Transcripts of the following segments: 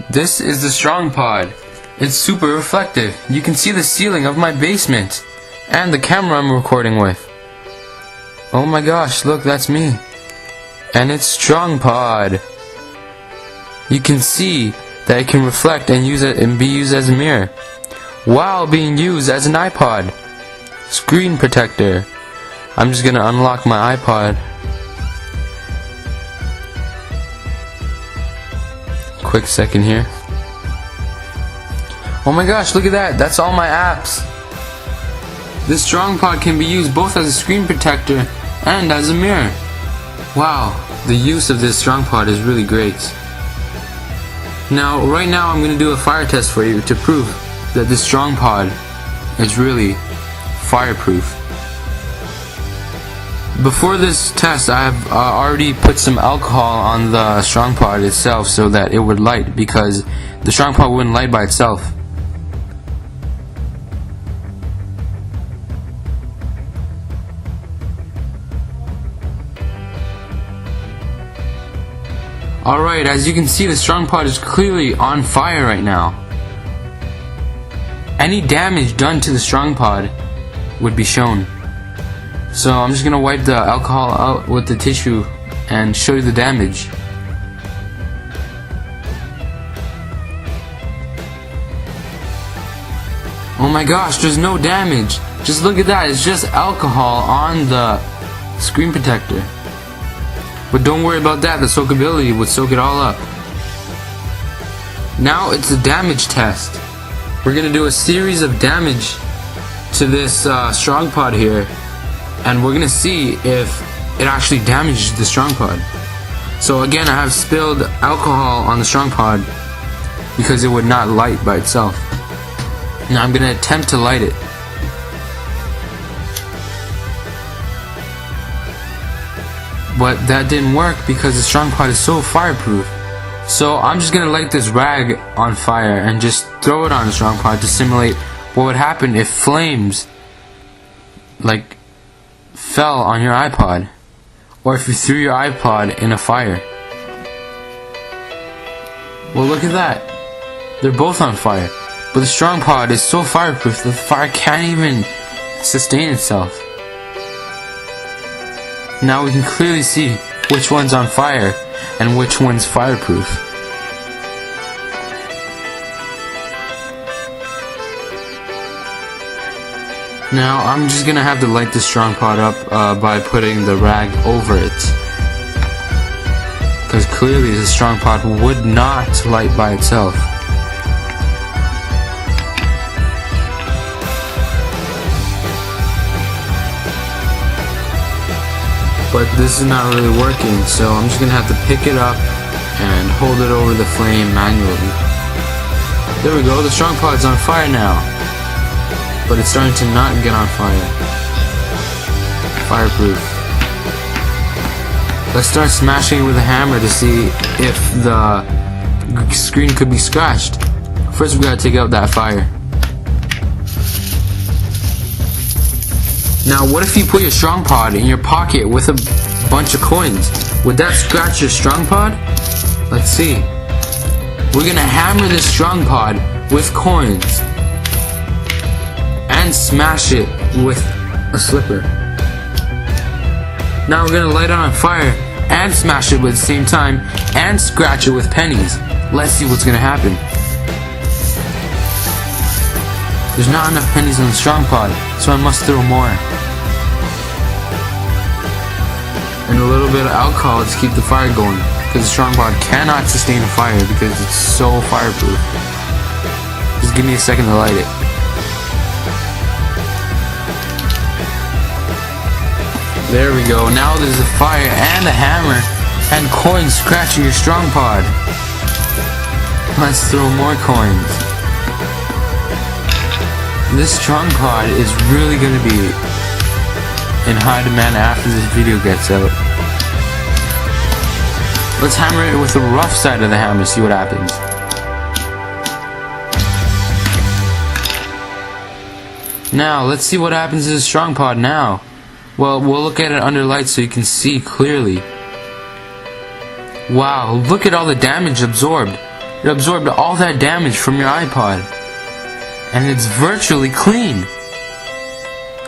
This is the StrongPod. It's super reflective. You can see the ceiling of my basement and the camera I'm recording with. Oh my gosh, look, that's me. And it's StrongPod. You can see that it can reflect and be used as a mirror while being used as an iPod screen protector. I'm just gonna unlock my iPod. Quick second here. Oh my gosh, look at that. That's all my apps. This StrongPod can be used both as a screen protector and as a mirror. Wow, the use of this StrongPod is really great. Now, right now I'm going to do a fire test for you to prove that this StrongPod is really fireproof. Before this test, I have already put some alcohol on the StrongPod itself so that it would light, because the StrongPod wouldn't light by itself. Alright, as you can see, the StrongPod is clearly on fire right now. Any damage done to the StrongPod would be shown. So I'm just gonna wipe the alcohol out with the tissue and show you the damage. Oh my gosh, there's no damage. Just look at that, it's just alcohol on the screen protector. But don't worry about that, the soakability would soak it all up. Now it's a damage test. We're gonna do a series of damage to this StrongPod here, and we're gonna see if it actually damages the StrongPod. So again, I have spilled alcohol on the StrongPod because it would not light by itself. Now I'm gonna attempt to light it. But that didn't work because the StrongPod is so fireproof. So I'm just gonna light this rag on fire and just throw it on the StrongPod to simulate what would happen if flames like fell on your iPod, or if you threw your iPod in a fire. Well, look at that. They're both on fire. But the StrongPod is so fireproof that the fire can't even sustain itself. Now we can clearly see which one's on fire and which one's fireproof. Now I'm just gonna have to light the StrongPod up by putting the rag over it, because clearly the StrongPod would not light by itself. But this is not really working, so I'm just gonna have to pick it up and hold it over the flame manually. There we go, the StrongPod's on fire now, but it's starting to not get on fire. Fireproof. Let's start smashing it with a hammer to see if the screen could be scratched. First we gotta take out that fire. Now what if you put your StrongPod in your pocket with a bunch of coins? Would that scratch your StrongPod? Let's see. We're gonna hammer this StrongPod with coins and smash it with a slipper. Now we're gonna light it on fire and smash it at the same time and scratch it with pennies. Let's see what's gonna happen. There's not enough pennies on the StrongPod, so I must throw more. And a little bit of alcohol to keep the fire going, because the StrongPod cannot sustain a fire because it's so fireproof. Just give me a second to light it. There we go. Now there's a fire and a hammer and coins scratching your StrongPod. Let's throw more coins. This StrongPod is really going to be in high demand after this video gets out. Let's hammer it with the rough side of the hammer, see what happens. Now, let's see what happens to the StrongPod now. Well, we'll look at it under light so you can see clearly. Wow, look at all the damage absorbed. It absorbed all that damage from your iPod, and it's virtually clean.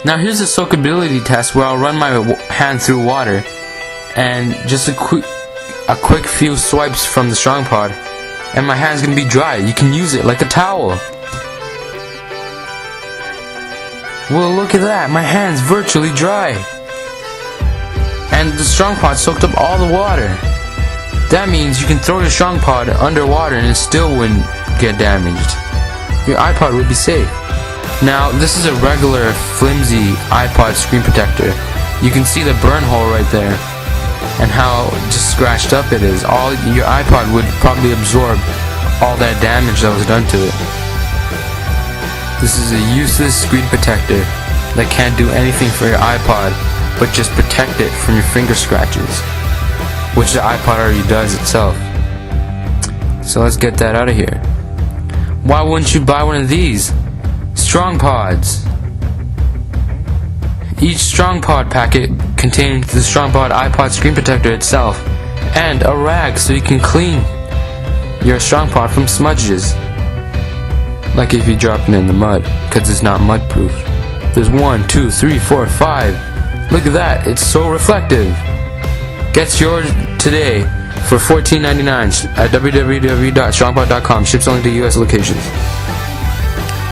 Now here's a soakability test where I'll run my hand through water, and just a quick few swipes from the StrongPod, and my hand's gonna be dry. You can use it like a towel. Well, look at that, my hand's virtually dry. And the StrongPod soaked up all the water. That means you can throw your StrongPod underwater and it still wouldn't get damaged. Your iPod would be safe. Now, this is a regular flimsy iPod screen protector. You can see the burn hole right there and how just scratched up it is. Your iPod would probably absorb all that damage that was done to it. This is a useless screen protector that can't do anything for your iPod but just protect it from your finger scratches, which the iPod already does itself. So let's get that out of here. Why wouldn't you buy one of these? StrongPods. Each StrongPod packet contains the StrongPod iPod screen protector itself and a rag so you can clean your StrongPod from smudges, like if you drop it in the mud, because it's not mud proof. There's 1, 2, 3, 4, 5. Look at that, it's so reflective. Get yours today for $14.99 at www.strongpod.com. Ships only to US locations.